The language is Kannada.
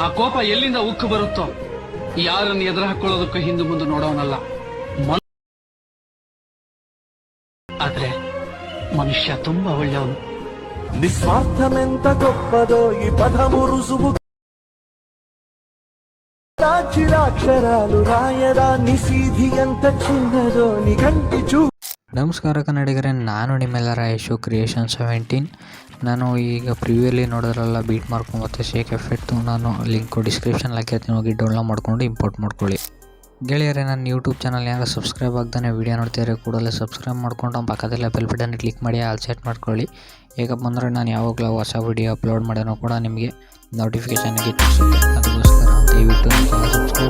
ಆ ಕೋಪ ಎಲ್ಲಿಂದ ಉಕ್ಕು ಬರುತ್ತೋ ಯಾರನ್ನು ಎದುರು ಹಾಕೊಳ್ಳೋದಕ್ಕೂ ಹಿಂದೆ ಮುಂದೆ ನೋಡೋನಲ್ಲ. ಆದ್ರೆ ಮನುಷ್ಯ ತುಂಬಾ ಒಳ್ಳೆಯವನು. ನಿಸ್ವಾರ್ಥಮೆಂತ ಗೊಪ್ಪದೋ ಈ ಪದ ಮುರುಸುವು ರಾಕ್ಷರಾಲು ರಾಯರ ನಿಸೀಧಿಯಂತ ಚಿನ್ನದೋ ನಿಘಂಟಿ ಚೂ. ನಮಸ್ಕಾರ ಕನ್ನಡಿಗರೇ, ನಾನು ನಿಮ್ಮೆಲ್ಲರ ಯಶು ಕ್ರಿಯೇಷನ್ 17. ನಾನು ಈಗ ಪ್ರಿವ್ಯೂಲಿ ನೋಡೋದ್ರಲ್ಲ ಬೀಟ್ ಮಾರ್ಕು ಮತ್ತು ಶೇಕ್ ಎಫೆಕ್ಟು. ನಾನು ಲಿಂಕು ಡಿಸ್ಕ್ರಿಪ್ಷನ್ ಹಾಕಿರ್ತೀನಿ, ಹೋಗಿ ಡೌನ್ಲೋಡ್ ಮಾಡ್ಕೊಂಡು ಇಂಪೋರ್ಟ್ ಮಾಡ್ಕೊಳ್ಳಿ. ಗೆಳೆಯರೇ, ನನ್ನ ಯೂಟ್ಯೂಬ್ ಚಾನಲ್ ಯಾರು ಸಬ್ಸ್ಕ್ರೈಬ್ ಆಗ್ತಾನೆ ವೀಡಿಯೋ ನೋಡ್ತಿದ್ರೆ ಕೂಡಲೇ ಸಬ್ಸ್ಕ್ರೈಬ್ ಮಾಡ್ಕೊಂಡು ಪಕ್ಕದಲ್ಲೇ ಬೆಲ್ ಬಟನ್ ಕ್ಲಿಕ್ ಮಾಡಿ ಆಲ್ ಸೆಟ್ ಮಾಡ್ಕೊಳ್ಳಿ. ಹೇಗಪ್ಪ ಅಂದರೆ ನಾನು ಯಾವಾಗಲೂ ಹೊಸ ವೀಡಿಯೋ ಅಪ್ಲೋಡ್ ಮಾಡೋಣ ಕೂಡ ನಿಮಗೆ ನೋಟಿಫಿಕೇಷನ್ಗೆ ತಿಳಿಸುತ್ತೆ. ಅದಕ್ಕೋಸ್ಕರ ದಯವಿಟ್ಟು ಸಬ್ಸ್ಕ್ರೈಬ್